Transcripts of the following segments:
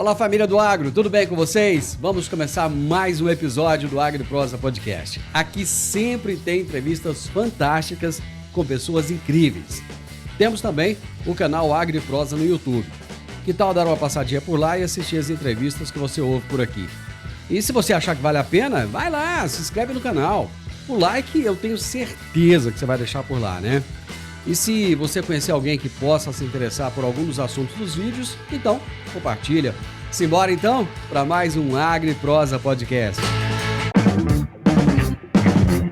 Fala, família do Agro, tudo bem com vocês? Vamos começar mais um episódio do Agro e Prosa Podcast. Aqui sempre tem entrevistas fantásticas com pessoas incríveis. Temos também o canal Agro e Prosa no YouTube. Que tal dar uma passadinha por lá e assistir as entrevistas que você ouve por aqui? E se você achar que vale a pena, vai lá, se inscreve no canal. O like eu tenho certeza que você vai deixar por lá, né? E se você conhecer alguém que possa se interessar por algum dos assuntos dos vídeos, então compartilha. Simbora então para mais um Agro e Prosa Podcast.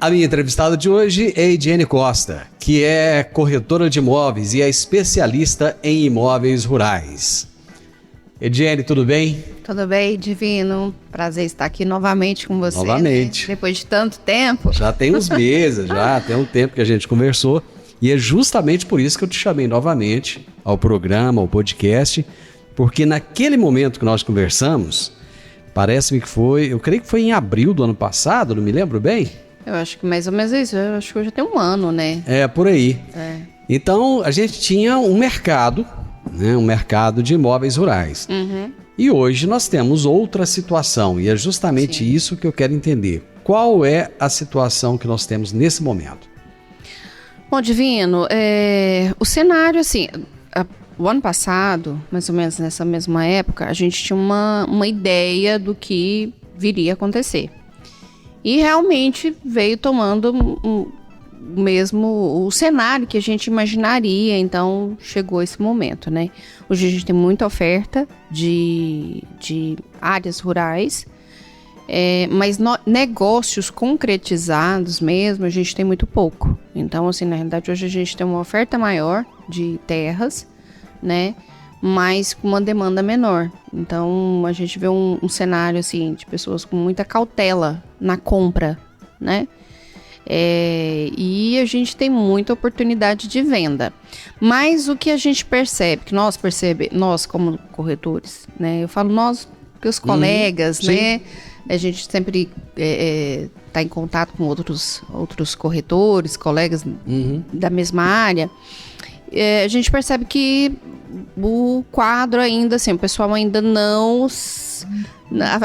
A minha entrevistada de hoje é Ediene Costa, que é corretora de imóveis e é especialista em imóveis rurais. Ediene, tudo bem? Tudo bem, Divino. Prazer estar aqui novamente com você. Novamente. Né? Depois de tanto tempo. Já tem uns meses, já tem um tempo que a gente conversou. E é justamente por isso que eu te chamei novamente ao programa, ao podcast, porque naquele momento que nós conversamos, parece-me que foi, eu creio que foi em abril do ano passado, não me lembro bem? Eu acho que mais ou menos isso, eu acho que já tem um ano, né? É, por aí. É. Então, a gente tinha um mercado, né, um mercado de imóveis rurais. Uhum. E hoje nós temos outra situação, e é justamente isso que eu quero entender. Qual é a situação que nós temos nesse momento? Bom, Divino, o cenário, assim, o ano passado, mais ou menos nessa mesma época, a gente tinha uma ideia do que viria a acontecer. E realmente veio tomando o cenário que a gente imaginaria, então chegou esse momento, né? Hoje a gente tem muita oferta de áreas rurais, mas negócios concretizados mesmo, a gente tem muito pouco. Então, assim, na realidade, hoje a gente tem uma oferta maior de terras, né? Mas com uma demanda menor. Então, a gente vê um cenário, assim, de pessoas com muita cautela na compra, né? E a gente tem muita oportunidade de venda. Mas o que a gente percebe, nós como corretores, né? Eu falo nós, porque os colegas, né? A gente sempre está em contato com outros corretores, colegas da mesma área. A gente percebe que o quadro ainda, assim, o pessoal ainda não...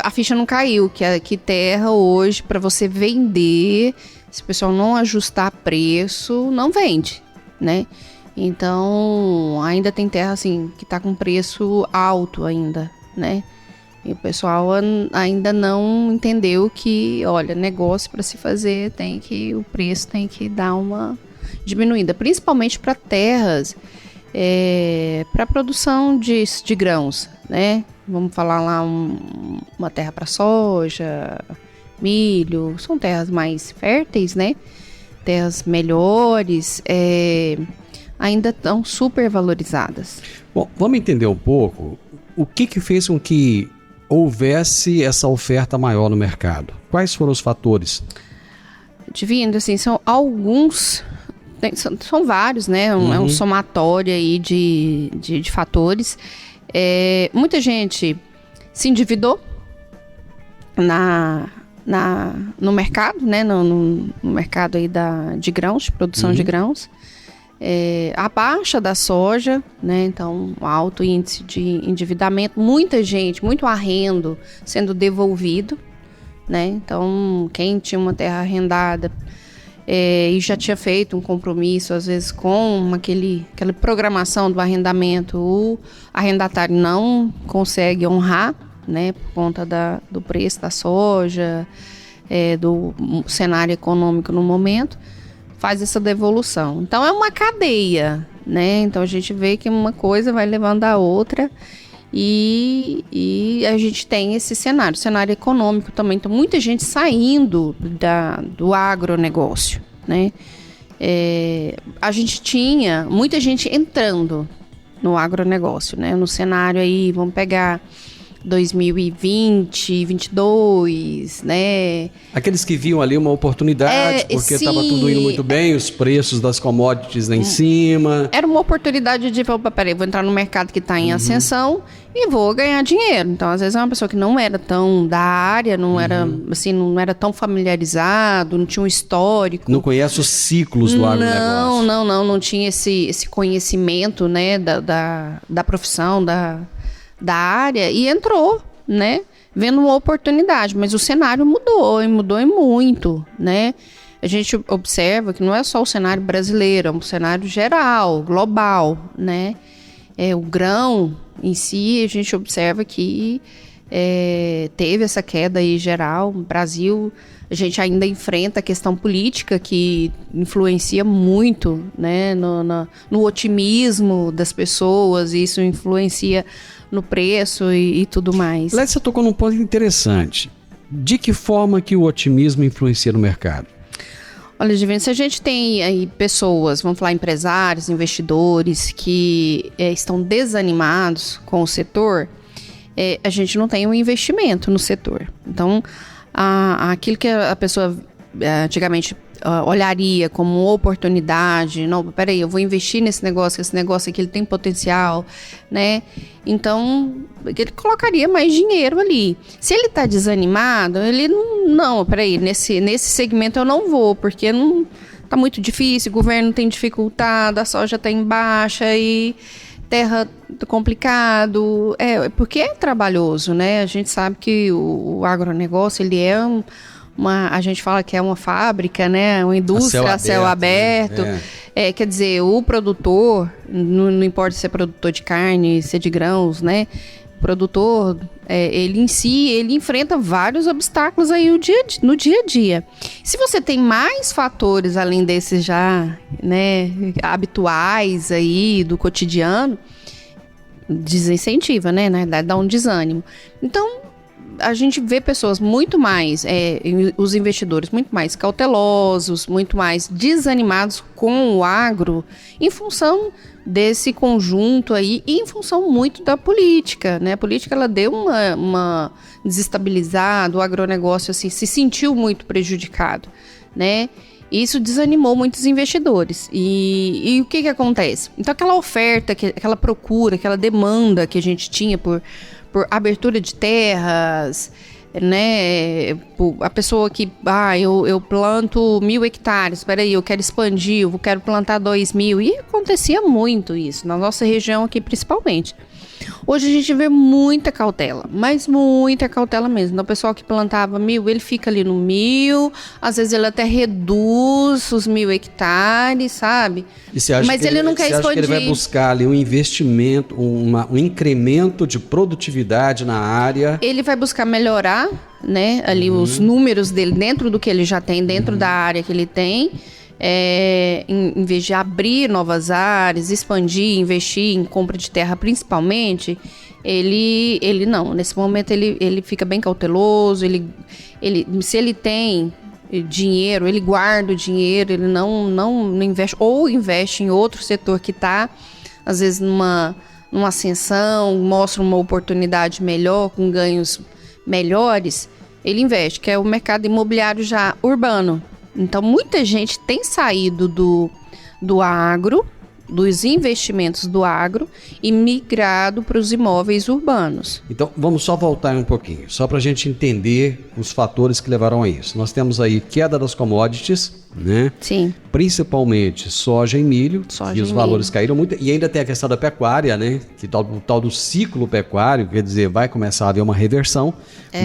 A ficha não caiu, que terra hoje, para você vender, se o pessoal não ajustar preço, não vende, né? Então, ainda tem terra, assim, que está com preço alto ainda, né? E o pessoal ainda não entendeu que, olha, negócio para se fazer o preço tem que dar uma diminuída, principalmente para terras, para produção de grãos, né? Vamos falar lá uma terra para soja, milho, são terras mais férteis, né? Terras melhores, ainda estão super valorizadas. Bom, vamos entender um pouco o que fez com que houvesse essa oferta maior no mercado. Quais foram os fatores? Divino, assim, são alguns, são vários, né? É um somatório aí de fatores. Muita gente se endividou no mercado, né? No mercado aí de grãos, de produção de grãos. A baixa da soja, né? Então, alto índice de endividamento, muita gente, muito arrendo sendo devolvido, né? Então, quem tinha uma terra arrendada e já tinha feito um compromisso, às vezes com aquela programação do arrendamento, o arrendatário não consegue honrar, né? Por conta do preço da soja, do cenário econômico no momento, faz essa devolução. Então é uma cadeia, né? Então a gente vê que uma coisa vai levando a outra e a gente tem esse cenário econômico também. Então muita gente saindo do agronegócio, né? A gente tinha muita gente entrando no agronegócio, né? No cenário aí, vamos pegar 2020, 2022, né? Aqueles que viam ali uma oportunidade, porque estava tudo indo muito bem, os preços das commodities lá em cima. Era uma oportunidade de, peraí, vou entrar no mercado que está em ascensão e vou ganhar dinheiro. Então, às vezes, é uma pessoa que não era tão da área, não era, assim, não era tão familiarizado, não tinha um histórico. Não conhece os ciclos do agronegócio. Não tinha esse conhecimento, né, da profissão, da da área e entrou, né? Vendo uma oportunidade, mas o cenário mudou, e mudou e muito, né? A gente observa que não é só o cenário brasileiro, é um cenário geral, global, né? O grão em si, a gente observa que teve essa queda aí geral. No Brasil, a gente ainda enfrenta a questão política que influencia muito, né, no otimismo das pessoas, e isso influencia no preço e tudo mais. Lécia, você tocou num ponto interessante. De que forma que o otimismo influencia no mercado? Olha, Divino, se a gente tem aí pessoas, vamos falar empresários, investidores, que estão desanimados com o setor, a gente não tem um investimento no setor. Então, aquilo que a pessoa antigamente olharia como uma oportunidade, não, peraí, eu vou investir nesse negócio, esse negócio aqui ele tem potencial, né? Então, ele colocaria mais dinheiro ali. Se ele está desanimado, ele não, peraí, nesse segmento eu não vou, porque não tá muito difícil, o governo tem dificultado, a soja está em baixa e terra complicado, porque é trabalhoso, né? A gente sabe que o agronegócio, ele é a gente fala que é uma fábrica, né? Uma indústria a céu aberto. Né? Quer dizer, o produtor, não importa se é produtor de carne, se é de grãos, né? O produtor, ele em si, ele enfrenta vários obstáculos aí no dia a dia. Se você tem mais fatores além desses já, né, habituais aí do cotidiano, desincentiva, né? Na verdade, dá um desânimo. Então, a gente vê pessoas muito mais, os investidores muito mais cautelosos, muito mais desanimados com o agro, em função desse conjunto aí e em função muito da política, né? A política, ela deu uma desestabilizada, o agronegócio assim, se sentiu muito prejudicado, né? Isso desanimou muitos investidores. E o que acontece? Então, aquela oferta, aquela procura, aquela demanda que a gente tinha por abertura de terras, né? A pessoa que, eu planto 1.000 hectares, espera aí, eu quero expandir, eu quero plantar 2.000. E acontecia muito isso, na nossa região aqui principalmente. Hoje a gente vê muita cautela, mas muita cautela mesmo. Então, o pessoal que plantava 1.000, ele fica ali no 1.000, às vezes ele até reduz os 1.000 hectares, sabe? E você acha mas ele não quer expandir. Você acha que ele vai buscar ali um investimento, um incremento de produtividade na área? Ele vai buscar melhorar, né, ali os números dele dentro do que ele já tem, dentro da área que ele tem. Em vez de abrir novas áreas, expandir, investir em compra de terra principalmente, ele não. Nesse momento ele fica bem cauteloso, se ele tem dinheiro, ele guarda o dinheiro, ele não investe, ou investe em outro setor que está, às vezes, numa ascensão, mostra uma oportunidade melhor, com ganhos melhores, ele investe, que é o mercado imobiliário já urbano. Então, muita gente tem saído do agro, dos investimentos do agro, e migrado para os imóveis urbanos. Então, vamos só voltar um pouquinho, só para a gente entender os fatores que levaram a isso. Nós temos aí queda das commodities, né? Sim. Principalmente soja e milho, e os valores caíram muito. E ainda tem a questão da pecuária, né? Que o tal do ciclo pecuário, quer dizer, vai começar a haver uma reversão,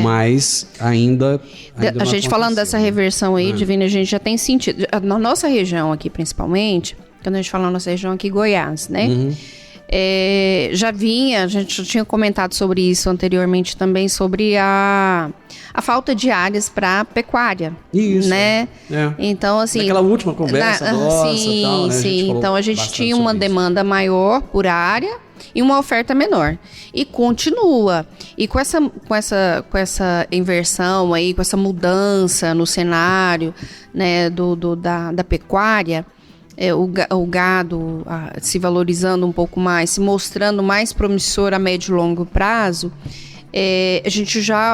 mas ainda a gente falando dessa reversão aí, Divino, a gente já tem sentido. Na nossa região aqui, principalmente, quando a gente fala na nossa região aqui, Goiás, né? A gente já tinha comentado sobre isso anteriormente também, sobre a falta de áreas para pecuária. Isso, né? Então, assim... Naquela última conversa nossa e tal, né? Sim, então a gente tinha uma demanda maior por área e uma oferta menor. E continua. E com essa inversão aí, com essa mudança no cenário, né, da pecuária... o gado se valorizando um pouco mais, se mostrando mais promissor a médio e longo prazo,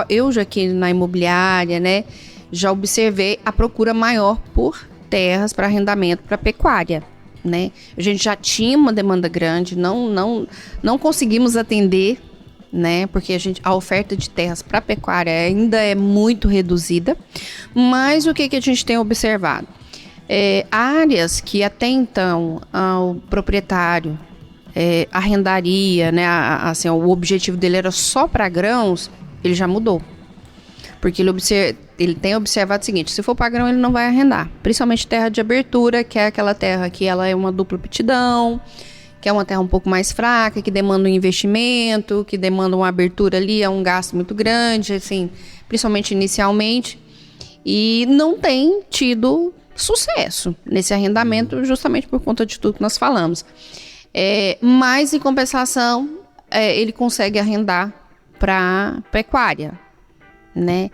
eu já aqui na imobiliária, né, já observei a procura maior por terras para arrendamento para pecuária, né? A gente já tinha uma demanda grande, não conseguimos atender, né, porque a oferta de terras para pecuária ainda é muito reduzida, mas o que a gente tem observado? Áreas que até então o proprietário arrendaria, né? Assim, o objetivo dele era só para grãos, ele já mudou. Porque ele tem observado o seguinte: se for para grão, ele não vai arrendar. Principalmente terra de abertura, que é aquela terra que ela é uma dupla aptidão, que é uma terra um pouco mais fraca, que demanda um investimento, que demanda uma abertura ali, é um gasto muito grande, assim, principalmente inicialmente. E não tem tido sucesso nesse arrendamento, justamente por conta de tudo que nós falamos. Mas, em compensação, ele consegue arrendar para pecuária, né?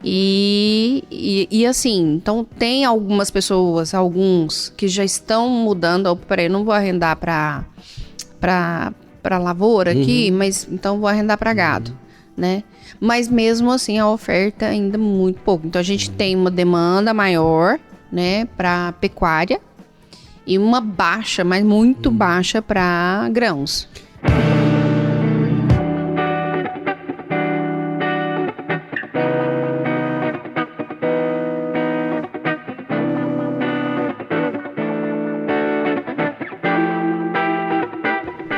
E assim, então tem algumas pessoas, alguns que já estão mudando. Peraí, eu não vou arrendar para lavoura aqui, mas então vou arrendar para gado, né? Mas mesmo assim a oferta ainda é muito pouco. Então a gente tem uma demanda maior, né, para pecuária e uma baixa, mas muito baixa para grãos.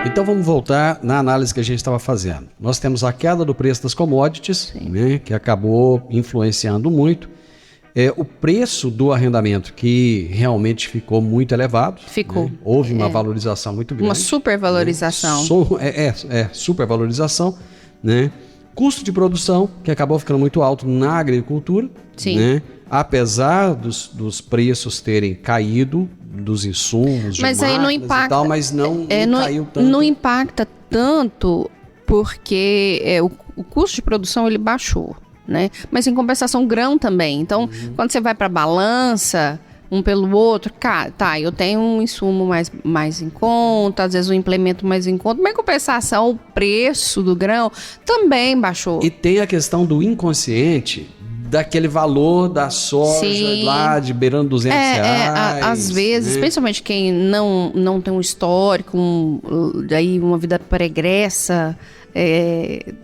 Então vamos voltar na análise que a gente estava fazendo. Nós temos a queda do preço das commodities, né, que acabou influenciando muito. O preço do arrendamento, que realmente ficou muito elevado. Ficou. Né? Houve uma valorização muito grande. Uma supervalorização. Supervalorização, né? Custo de produção, que acabou ficando muito alto na agricultura. Sim. Né? Apesar dos preços terem caído, dos insumos, mas aí não impacta, e tal, mas não caiu tanto. Não impacta tanto porque o custo de produção ele baixou, né? Mas em compensação grão também. Então, quando você vai para balança um pelo outro, eu tenho um insumo mais em conta, às vezes um implemento mais em conta, mas em compensação o preço do grão também baixou. E tem a questão do inconsciente daquele valor da soja. Sim. Lá de beirando R$200. Às vezes, principalmente quem não tem um histórico, daí uma vida pregressa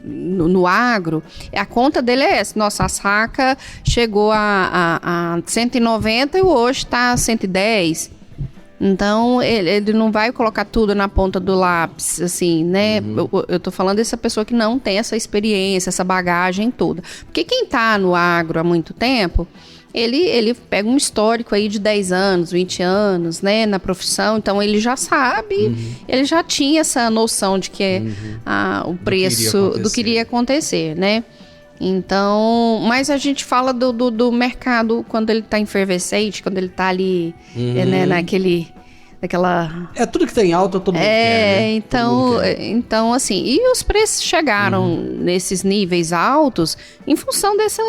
no agro, a conta dele é essa. Nossa, a saca chegou a 190 e hoje está a 110. Então, ele não vai colocar tudo na ponta do lápis, assim, né? Eu tô falando dessa pessoa que não tem essa experiência, essa bagagem toda. Porque quem tá no agro há muito tempo, ele pega um histórico aí de 10 anos, 20 anos, né? Na profissão, então ele já sabe, ele já tinha essa noção de que o preço do que iria acontecer, né? Então, mas a gente fala do mercado quando ele está efervescente, quando ele está ali, né, naquela... Tudo que tem alta, todo mundo quer, né? Então, assim, e os preços chegaram nesses níveis altos em função dessa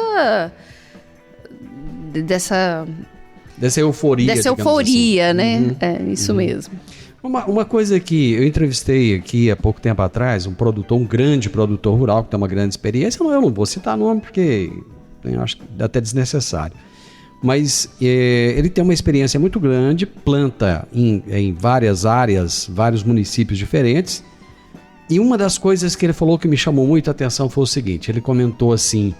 euforia. Dessa euforia, assim, né? Isso mesmo. Uma coisa que eu entrevistei aqui há pouco tempo atrás, um grande produtor rural que tem uma grande experiência, eu não vou citar nome porque eu acho até desnecessário, mas ele tem uma experiência muito grande, planta em várias áreas, vários municípios diferentes, e uma das coisas que ele falou que me chamou muito a atenção foi o seguinte: ele comentou assim: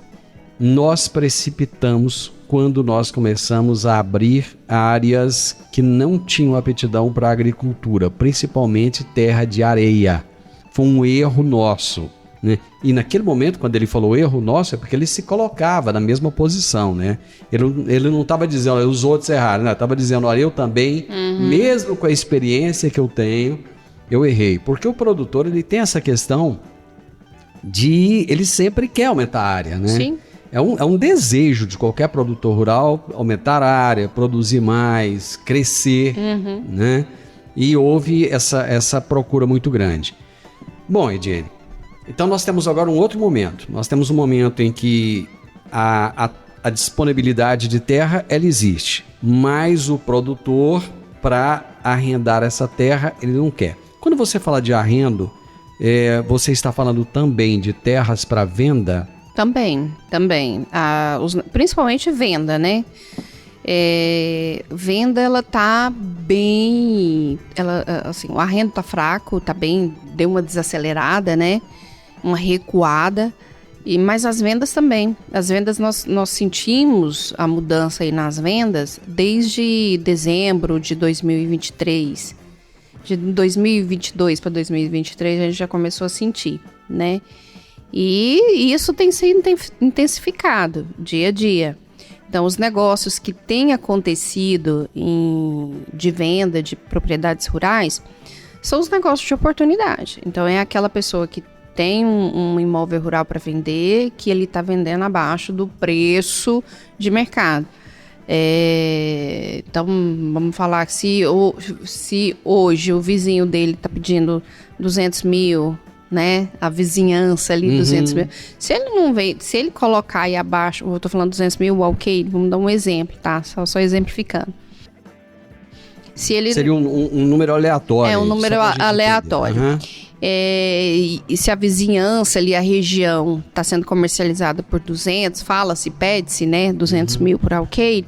nós precipitamos quando nós começamos a abrir áreas que não tinham aptidão para a agricultura, principalmente terra de areia. Foi um erro nosso, né? E naquele momento, quando ele falou erro nosso, é porque ele se colocava na mesma posição, né? Ele não estava dizendo, os outros erraram, né? Estava dizendo, olha, eu também, mesmo com a experiência que eu tenho, eu errei. Porque o produtor, ele tem essa questão ele sempre quer aumentar a área, né? Sim. É um desejo de qualquer produtor rural aumentar a área, produzir mais, crescer, né? E houve essa procura muito grande. Bom, Ediene, então nós temos agora um outro momento. Nós temos um momento em que a disponibilidade de terra, ela existe, mas o produtor, para arrendar essa terra, ele não quer. Quando você fala de arrendo, você está falando também de terras para venda? Também. Principalmente venda, né? Venda, ela tá bem... assim, o arrendo tá fraco, tá bem... Deu uma desacelerada, né? Uma recuada. Mas as vendas também. As vendas, nós sentimos a mudança aí nas vendas desde dezembro de 2023. De 2022 para 2023 a gente já começou a sentir, né? E isso tem sido intensificado dia a dia. Então, os negócios que têm acontecido de venda de propriedades rurais são os negócios de oportunidade. Então, é aquela pessoa que tem um imóvel rural para vender, que ele está vendendo abaixo do preço de mercado. Então, vamos falar que se hoje o vizinho dele está pedindo 200 mil, né? A vizinhança ali, 200 mil. Se ele não vem, se ele colocar aí abaixo, eu tô falando 200 mil, ok, vamos dar um exemplo, tá? Só exemplificando. Se ele, seria um número aleatório. É um número aleatório. Uhum. E se a vizinhança ali, a região, está sendo comercializada por 200, pede-se, né? 200 mil por alqueire.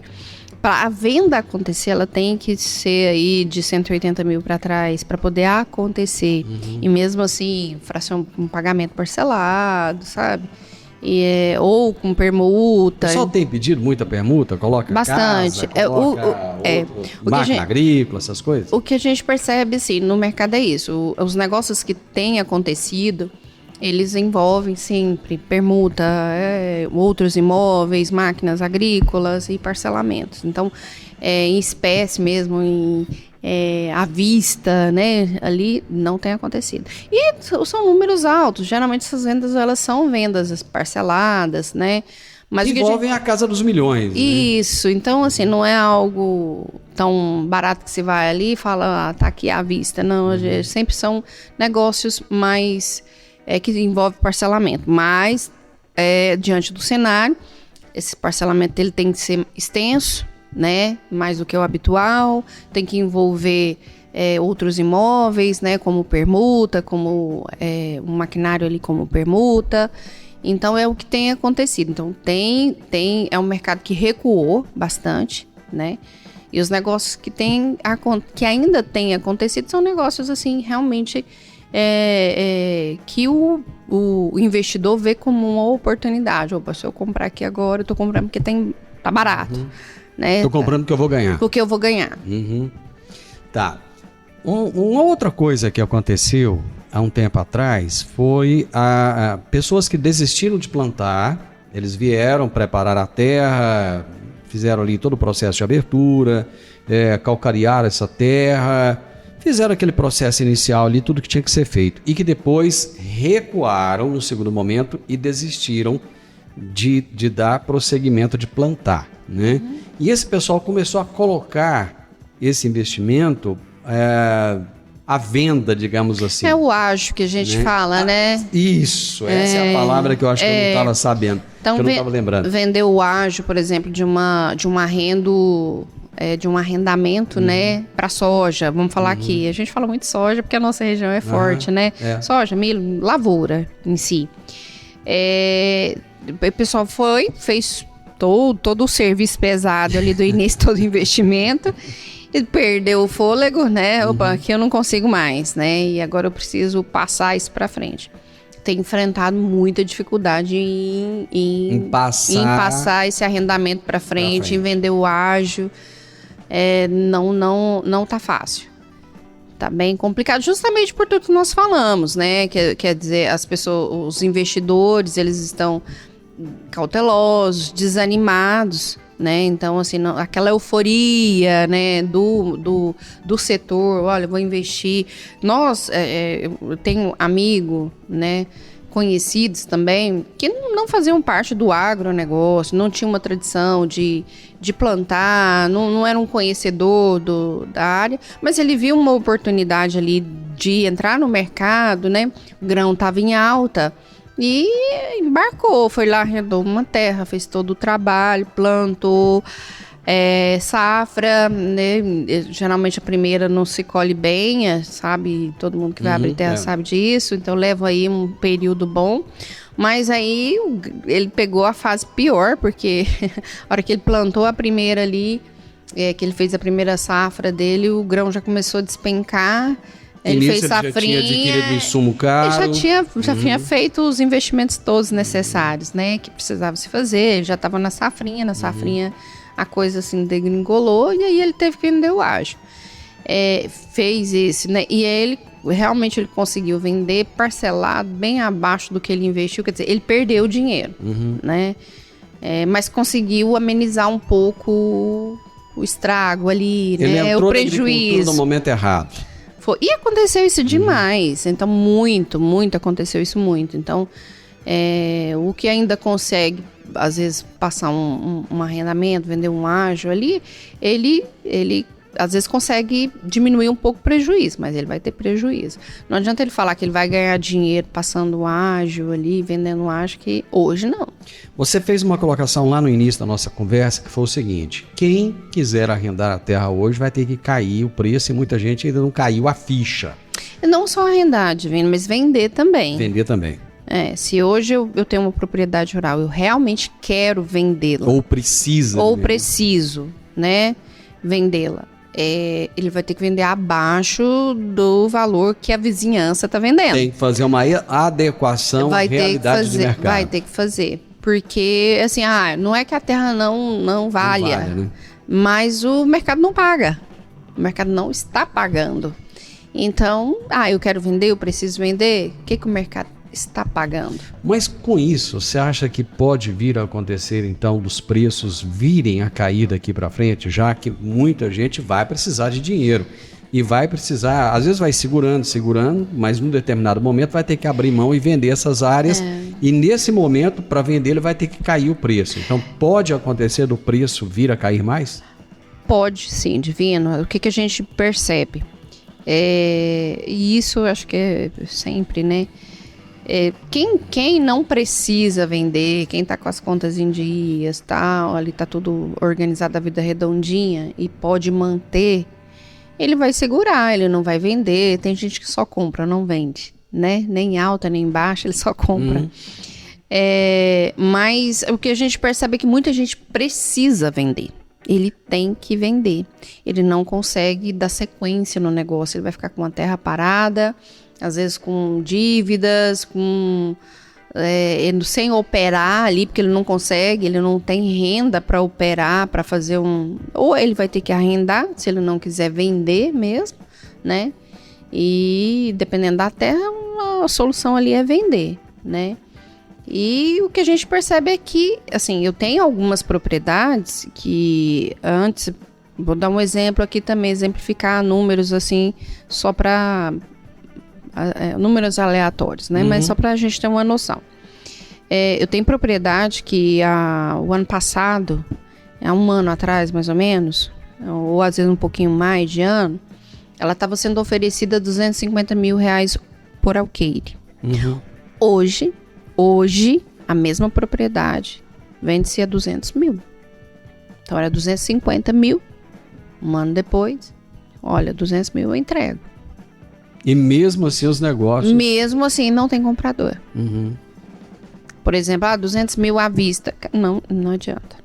Para a venda acontecer, ela tem que ser aí de 180 mil para trás, para poder acontecer. E mesmo assim, um pagamento parcelado, sabe? Ou com permuta. O pessoal tem pedido muita permuta? Coloca bastante. Casa, coloca máquina agrícola, essas coisas? O que a gente percebe, assim, no mercado é isso. Os negócios que têm acontecido, eles envolvem sempre permuta, outros imóveis, máquinas agrícolas e parcelamentos. Então, em espécie mesmo, à vista, né, ali não tem acontecido. E são números altos. Geralmente essas vendas, elas são vendas parceladas, né? Mas envolvem a casa dos milhões. Isso. Né? Então, assim, não é algo tão barato que você vai ali e fala, tá aqui à vista. Não, sempre são negócios mais... que envolve parcelamento, mas diante do cenário, esse parcelamento ele tem que ser extenso, né, mais do que o habitual, tem que envolver outros imóveis, né, como permuta, como um maquinário ali como permuta. Então é o que tem acontecido. Então é um mercado que recuou bastante, né? E os negócios que ainda têm acontecido são negócios assim realmente que o investidor vê como uma oportunidade. Opa, se eu comprar aqui agora, eu tô comprando porque tá barato. Né? Tô comprando porque eu vou ganhar. Porque eu vou ganhar. Tá. Uma outra coisa que aconteceu há um tempo atrás foi pessoas que desistiram de plantar, eles vieram preparar a terra, fizeram ali todo o processo de abertura, calcarearam essa terra, fizeram aquele processo inicial ali, tudo que tinha que ser feito. E que depois recuaram no segundo momento e desistiram de dar prosseguimento, de plantar, né? E esse pessoal começou a colocar esse investimento à venda, digamos assim. É o ágio que a gente fala, né? Isso, essa é a palavra que eu acho que eu não estava sabendo, então, que eu não estava lembrando. Vender o ágio, por exemplo, de um arrendamento, né, para soja. Vamos falar aqui. A gente fala muito soja porque a nossa região é forte, né? Soja, milho, lavoura em si. O pessoal fez todo o serviço pesado ali do início, todo o investimento, e perdeu o fôlego, né? Opa, aqui eu não consigo mais, né? E agora eu preciso passar isso para frente. Tem enfrentado muita dificuldade em passar esse arrendamento para frente, em vender o ágio. Não tá fácil. Tá bem complicado, justamente por tudo que nós falamos, né? Quer dizer, as pessoas, os investidores, eles estão cautelosos, desanimados, né? Então, assim, aquela euforia, né, do setor, olha, vou investir. Eu tenho amigo, né, conhecidos também, que não faziam parte do agronegócio, não tinham uma tradição de plantar, não era um conhecedor da área, mas ele viu uma oportunidade ali de entrar no mercado, né? O grão estava em alta e embarcou, foi lá, arrendou uma terra, fez todo o trabalho, plantou, safra, né? Geralmente a primeira não se colhe bem, sabe? Todo mundo que vai abrir terra sabe disso, então leva aí um período bom. Mas aí ele pegou a fase pior, porque a hora que ele plantou a primeira ali, que ele fez a primeira safra dele, o grão já começou a despencar. Ele fez safrinha, já tinha adquirido insumo caro. Ele já tinha feito os investimentos todos necessários, né? Que precisava se fazer. Ele já estava na safrinha a coisa assim degringolou e aí ele teve que vender o ágio. fez esse, né? E ele realmente ele conseguiu vender parcelado bem abaixo do que ele investiu. Quer dizer, ele perdeu dinheiro, né? Mas conseguiu amenizar um pouco o estrago ali, ele né? entrou O prejuízo. no momento errado. E aconteceu isso demais. Então, muito aconteceu isso muito. Então, o que ainda consegue, às vezes, passar um arrendamento, vender um ágio ali, ele às vezes consegue diminuir um pouco o prejuízo, mas ele vai ter prejuízo. Não adianta ele falar que ele vai ganhar dinheiro passando ágio ali, vendendo ágio, que hoje não. Você fez uma colocação lá no início da nossa conversa que foi o seguinte: quem quiser arrendar a terra hoje vai ter que cair o preço e muita gente ainda não caiu a ficha. Não só arrendar, Divino, mas vender também. Vender também. Se hoje eu tenho uma propriedade rural, eu realmente quero vendê-la. Ou preciso, né, vendê-la. Ele vai ter que vender abaixo do valor que a vizinhança está vendendo. Tem que fazer uma adequação à realidade de mercado. Vai ter que fazer. Porque, assim, não é que a terra não valha, né? Mas o mercado não paga. O mercado não está pagando. Então, eu quero vender, eu preciso vender. O que o mercado está pagando? Mas com isso, você acha que pode vir a acontecer, então, dos preços virem a cair daqui para frente, já que muita gente vai precisar de dinheiro e vai precisar, às vezes vai segurando, mas num determinado momento vai ter que abrir mão e vender essas áreas e nesse momento, para vender, ele vai ter que cair o preço. Então, pode acontecer do preço vir a cair mais? Pode, sim, Divino. O que a gente percebe? E isso eu acho que é sempre, né? Quem não precisa vender, quem tá com as contas em dias, ali tá tudo organizado, a vida redondinha e pode manter, ele vai segurar, ele não vai vender. Tem gente que só compra, não vende, né? Nem alta, nem baixa, ele só compra. Mas o que a gente percebe é que muita gente precisa vender. Ele tem que vender. Ele não consegue dar sequência no negócio, ele vai ficar com a terra parada, às vezes com dívidas, sem operar ali, porque ele não consegue, ele não tem renda para operar, para fazer ou ele vai ter que arrendar, se ele não quiser vender mesmo, né? E dependendo da terra, a solução ali é vender, né? E o que a gente percebe é que, assim, eu tenho algumas propriedades que antes, vou dar um exemplo aqui também, exemplificar números assim, só para números aleatórios, né? Mas só para a gente ter uma noção. Eu tenho propriedade que o ano passado, há um ano atrás mais ou menos, ou às vezes um pouquinho mais de ano, ela estava sendo oferecida R$250 mil por alqueire. Hoje, a mesma propriedade vende-se a 200 mil. Então era 250 mil. Um ano depois, olha, 200 mil eu entrego. E mesmo assim os negócios... Mesmo assim não tem comprador. Por exemplo, 200 mil à vista. Não adianta.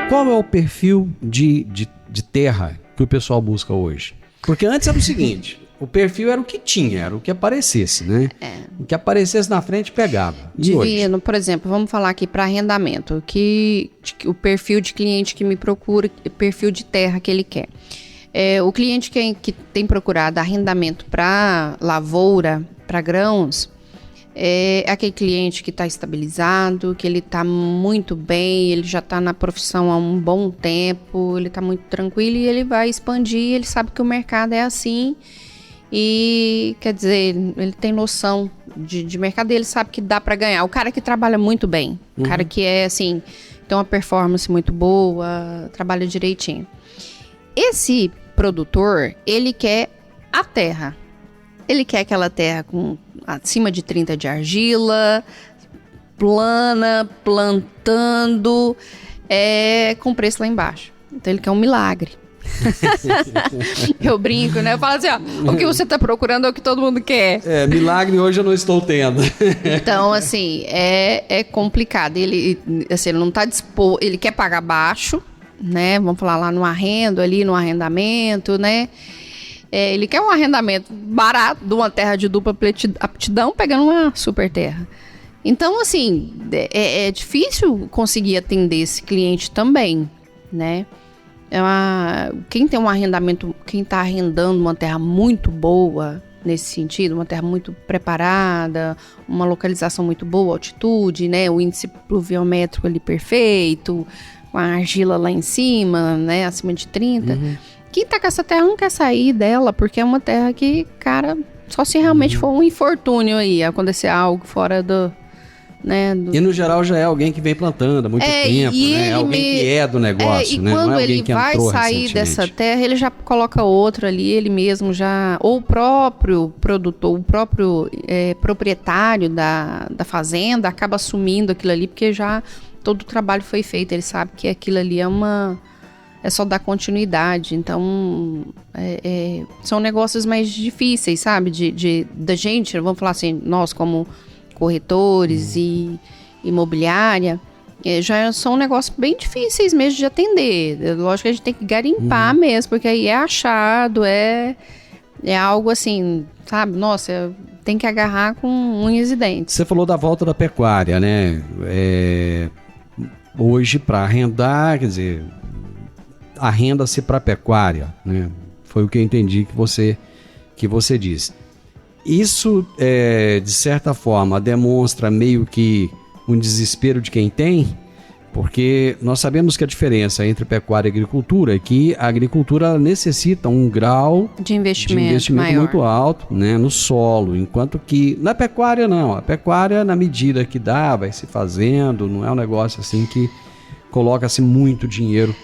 Qual é o perfil de terra que o pessoal busca hoje? Porque antes era o seguinte, o perfil era o que tinha, era o que aparecesse, né? O que aparecesse na frente pegava. E Divino, hoje? Por exemplo, vamos falar aqui para arrendamento, o perfil de cliente que me procura, o perfil de terra que ele quer. O cliente que tem procurado arrendamento para lavoura, para grãos, é aquele cliente que está estabilizado, que ele está muito bem, ele já está na profissão há um bom tempo, ele está muito tranquilo e ele vai expandir, ele sabe que o mercado é assim e, quer dizer, ele tem noção de mercado e ele sabe que dá para ganhar. O cara que trabalha muito bem, o cara que é assim, tem uma performance muito boa, trabalha direitinho. Esse produtor, ele quer a terra. Ele quer aquela terra com acima de 30 de argila, plana, plantando, com preço lá embaixo. Então ele quer um milagre. Eu brinco, né? Eu falo assim, o que você está procurando é o que todo mundo quer. Milagre hoje eu não estou tendo. Então, assim, é complicado. Ele não está disposto, ele quer pagar baixo, né? Vamos falar lá no arrendo, ali no arrendamento, né? Ele quer um arrendamento barato de uma terra de dupla aptidão, pegando uma super terra. Então, assim, é difícil conseguir atender esse cliente também, né? Quem tem um arrendamento, quem está arrendando uma terra muito boa, nesse sentido, uma terra muito preparada, uma localização muito boa, altitude, né? O índice pluviométrico ali perfeito, com a argila lá em cima, né? Acima de 30. Quem tá com essa terra não quer sair dela, porque é uma terra que, cara, só se realmente for um infortúnio aí, acontecer algo fora do... Né, E no geral já é alguém que vem plantando há muito tempo, né? Alguém que é do negócio, né? Quando não é alguém ele que vai entrou sair dessa terra, ele já coloca outra ali, ele mesmo já... Ou o próprio produtor, o próprio proprietário da fazenda acaba assumindo aquilo ali, porque já todo o trabalho foi feito, ele sabe que aquilo ali é só dar continuidade. Então, são negócios mais difíceis, sabe? Da gente, vamos falar assim, nós como corretores e imobiliária, já são negócios bem difíceis mesmo de atender. Lógico que a gente tem que garimpar mesmo, porque aí é achado, é algo assim, sabe? Nossa, tem que agarrar com unhas e dentes. Você falou da volta da pecuária, né? Hoje, para arrendar, quer dizer, arrenda-se para pecuária, né? Foi o que eu entendi que você disse. Isso, de certa forma, demonstra meio que um desespero de quem tem, porque nós sabemos que a diferença entre pecuária e agricultura é que a agricultura necessita um grau de investimento maior, muito alto, né, no solo, enquanto que na pecuária não. A pecuária, na medida que dá, vai se fazendo, não é um negócio assim que coloca-se muito dinheiro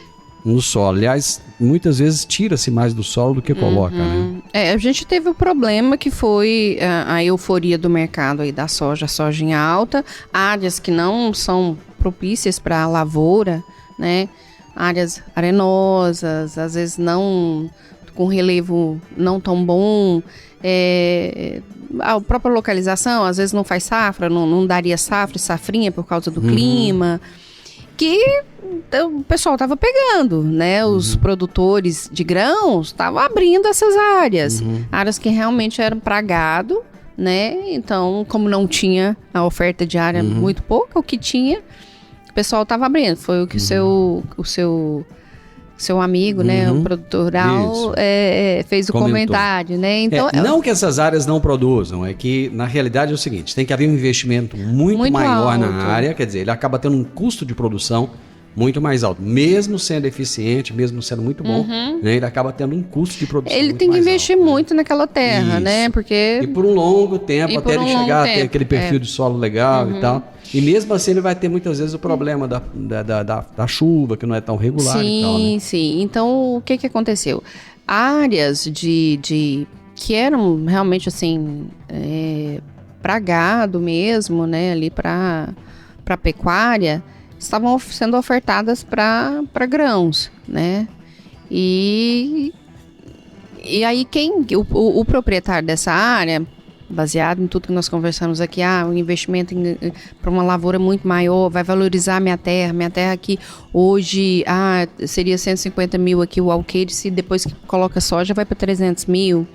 no solo. Aliás, muitas vezes tira-se mais do solo do que coloca, né? A gente teve o problema que foi a euforia do mercado aí da soja em alta, áreas que não são propícias para a lavoura, né? Áreas arenosas, às vezes não com relevo não tão bom, a própria localização, às vezes não faz safra, não daria safra e safrinha por causa do clima, que o pessoal estava pegando, né? Os produtores de grãos estavam abrindo essas áreas. Áreas que realmente eram para gado, né? Então, como não tinha a oferta de área muito pouca, o que tinha, o pessoal estava abrindo. Foi o que o seu amigo, né? O produtor rural fez o comentário, né? Então, não que essas áreas não produzam, é que na realidade é o seguinte, tem que haver um investimento muito maior alto na área, quer dizer, ele acaba tendo um custo de produção muito mais alto, mesmo sendo eficiente, mesmo sendo muito bom, né, ele acaba tendo um custo de produção ele muito tem que mais investir alto, muito naquela terra, né? Porque... E por um longo tempo, até ele chegar a ter aquele perfil de solo legal e tal. E mesmo assim ele vai ter muitas vezes o problema da chuva, que não é tão regular e tal, né? Sim. Então, o que aconteceu? Áreas que eram realmente assim, para gado mesmo, né? Ali para pecuária, estavam sendo ofertadas para grãos, né? E aí o proprietário dessa área, baseado em tudo que nós conversamos aqui, o investimento para uma lavoura muito maior, vai valorizar minha terra aqui hoje, seria 150 mil aqui o alqueire, se depois que coloca soja vai para 300 mil,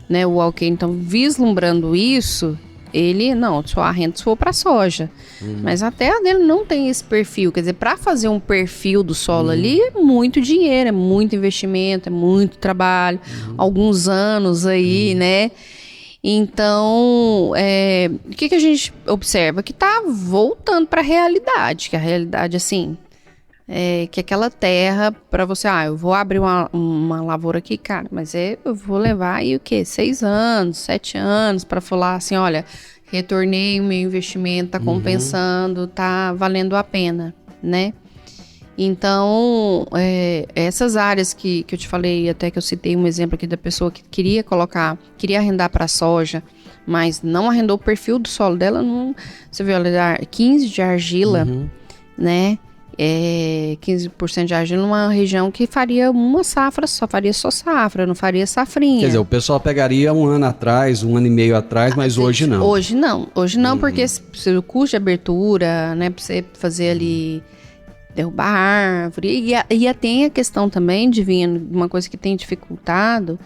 né, o alqueire. Então, vislumbrando isso, ele, só arrenda se for para soja. Mas a terra dele não tem esse perfil. Quer dizer, para fazer um perfil do solo ali, é muito dinheiro, é muito investimento, é muito trabalho, alguns anos aí, né? Então, o que a gente observa? Que está voltando para a realidade, que a realidade, assim, que aquela terra, para você, eu vou abrir uma lavoura aqui, cara, mas eu vou levar aí o quê? 6 anos, 7 anos para falar assim, olha, retornei o meu investimento, tá compensando, tá valendo a pena, né? Então, essas áreas que eu te falei, até que eu citei um exemplo aqui da pessoa que queria arrendar para soja, mas não arrendou o perfil do solo dela, você viu, ela era 15 de argila, né? 15% de argila numa região que faria uma safra, faria só safra, não faria safrinha. Quer dizer, o pessoal pegaria um ano atrás, 1 ano e meio atrás, mas hoje não. Hoje não, porque o custo de abertura, né, para você fazer ali, derrubar a árvore, e tem a questão também, Divino, uma coisa que tem dificultado,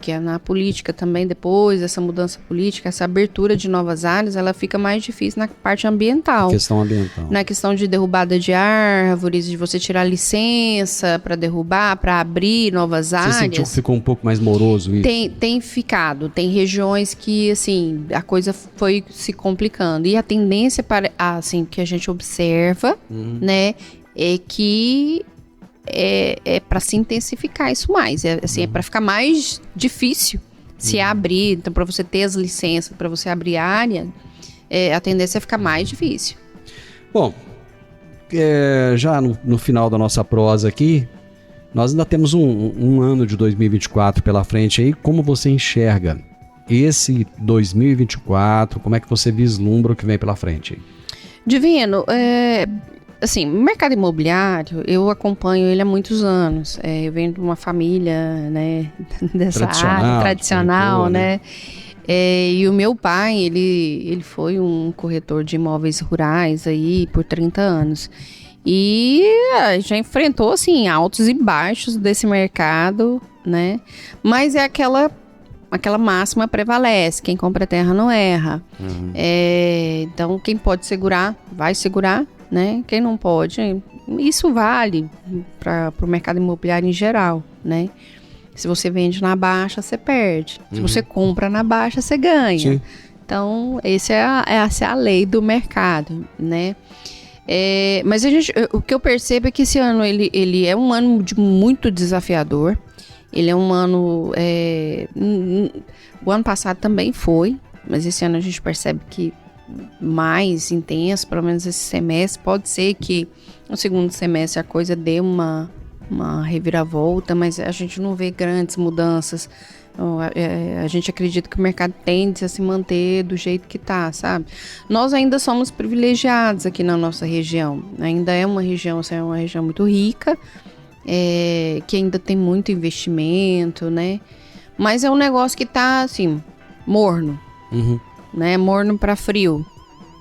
que é na política também, depois dessa mudança política, essa abertura de novas áreas, ela fica mais difícil na parte ambiental. Questão ambiental. Na questão de derrubada de árvores, de você tirar licença para derrubar, para abrir novas áreas. Você sentiu que ficou um pouco mais moroso isso? Tem ficado. Tem regiões que, assim, a coisa foi se complicando. E a tendência para, assim, que a gente observa, né, é que é para se intensificar isso mais, é para ficar mais difícil se abrir, então para você ter as licenças, para você abrir área, a tendência é ficar mais difícil. Bom, já no final da nossa prosa aqui, nós ainda temos um ano de 2024 pela frente aí. Como você enxerga esse 2024, como é que você vislumbra o que vem pela frente? Divino, assim, o mercado imobiliário, eu acompanho ele há muitos anos. Eu venho de uma família, né, dessa área tradicional, né? E o meu pai, ele foi um corretor de imóveis rurais aí por 30 anos. E já enfrentou, assim, altos e baixos desse mercado, né? Mas é aquela máxima prevalece, quem compra terra não erra. Então, quem pode segurar, vai segurar, né? Quem não pode, isso vale para o mercado imobiliário em geral, né? Se você vende na baixa, você perde. Se você compra na baixa, você ganha. Sim. Então, essa é a lei do mercado, né? Mas o que eu percebo é que esse ano ele é um ano muito desafiador. Ele é um ano... o ano passado também foi, mas esse ano a gente percebe que mais intenso, pelo menos esse semestre. Pode ser que no segundo semestre a coisa dê uma reviravolta, mas a gente não vê grandes mudanças. A gente acredita que o mercado tende a se manter do jeito que está, sabe? Nós ainda somos privilegiados aqui na nossa região. Ainda é uma região muito rica, que ainda tem muito investimento, né? Mas é um negócio que está, assim, morno. Né? Morno para frio,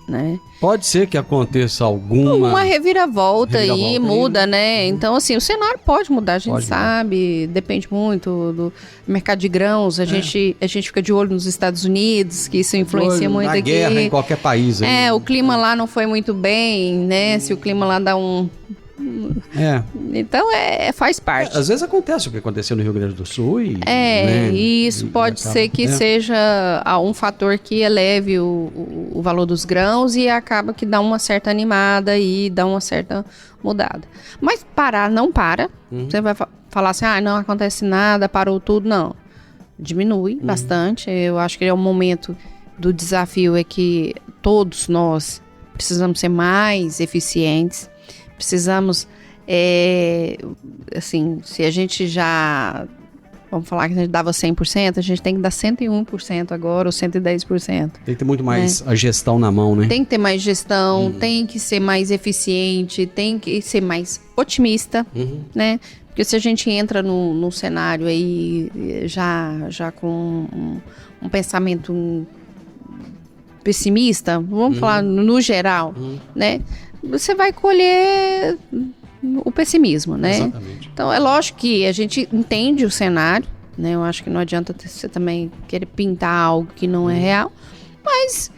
né? Pode ser que aconteça uma reviravolta aí, muda, né? Então, assim, o cenário pode mudar, a gente sabe, depende muito do mercado de grãos. A gente fica de olho nos Estados Unidos, que isso influencia muito aqui. Guerra em qualquer país. Aí. O clima lá não foi muito bem, né? Se o clima lá dá um... Então faz parte. Às vezes acontece o que aconteceu no Rio Grande do Sul e isso pode ser que seja um fator que eleve o valor dos grãos e acaba que dá uma certa animada e dá uma certa mudada. Mas parar não para. Você vai falar assim, não acontece nada, parou tudo. Não, diminui bastante. Eu acho que é o momento do desafio, é que todos nós precisamos ser mais eficientes. Precisamos, assim, se a gente vamos falar que a gente dava 100%, a gente tem que dar 101% agora, ou 110%. Tem que ter muito mais a gestão na mão, né? Tem que ter mais gestão, tem que ser mais eficiente, tem que ser mais otimista, né? Porque se a gente entra num cenário aí já com um pensamento pessimista, vamos falar no geral, né? Você vai colher o pessimismo, né? Exatamente. Então, é lógico que a gente entende o cenário, né? Eu acho que não adianta você também querer pintar algo que não é real, mas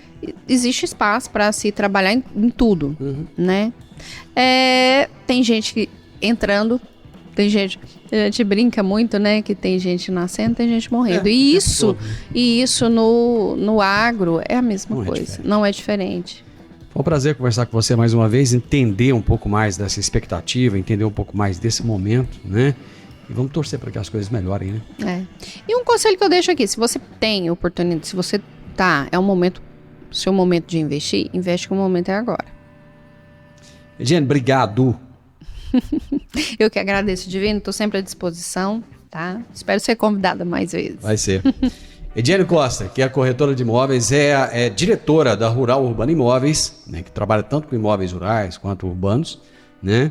existe espaço para se trabalhar em tudo, né? Tem gente que entrando, a gente brinca muito, né? Que tem gente nascendo, tem gente morrendo. E isso no agro é a mesma coisa, não é diferente. Foi um prazer conversar com você mais uma vez, entender um pouco mais dessa expectativa, entender um pouco mais desse momento, né? E vamos torcer para que as coisas melhorem, né? E um conselho que eu deixo aqui, se você tem oportunidade, se você seu momento de investir, investe que o momento é agora. Ediane, obrigado. Eu que agradeço, Divino, estou sempre à disposição, tá? Espero ser convidada mais vezes. Vai ser. Ediane Costa, que é a corretora de imóveis, é diretora da Rural Urbana Imóveis, né, que trabalha tanto com imóveis rurais quanto urbanos, né,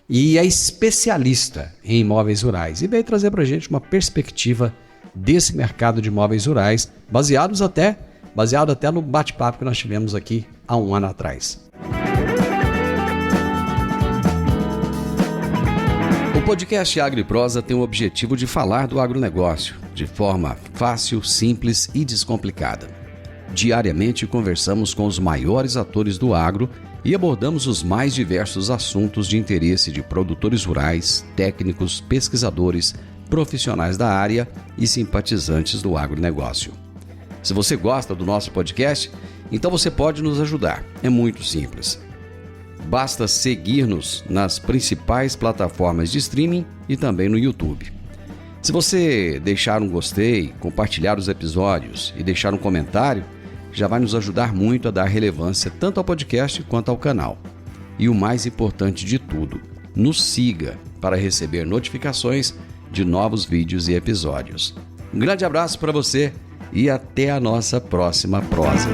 e é especialista em imóveis rurais. E veio trazer para a gente uma perspectiva desse mercado de imóveis rurais, baseado até no bate-papo que nós tivemos aqui há um ano atrás. O podcast Agro e Prosa tem o objetivo de falar do agronegócio de forma fácil, simples e descomplicada. Diariamente conversamos com os maiores atores do agro e abordamos os mais diversos assuntos de interesse de produtores rurais, técnicos, pesquisadores, profissionais da área e simpatizantes do agronegócio. Se você gosta do nosso podcast, então você pode nos ajudar. É muito simples. Basta seguir-nos nas principais plataformas de streaming e também no YouTube. Se você deixar um gostei, compartilhar os episódios e deixar um comentário, já vai nos ajudar muito a dar relevância tanto ao podcast quanto ao canal. E o mais importante de tudo, nos siga para receber notificações de novos vídeos e episódios. Um grande abraço para você e até a nossa próxima prosa.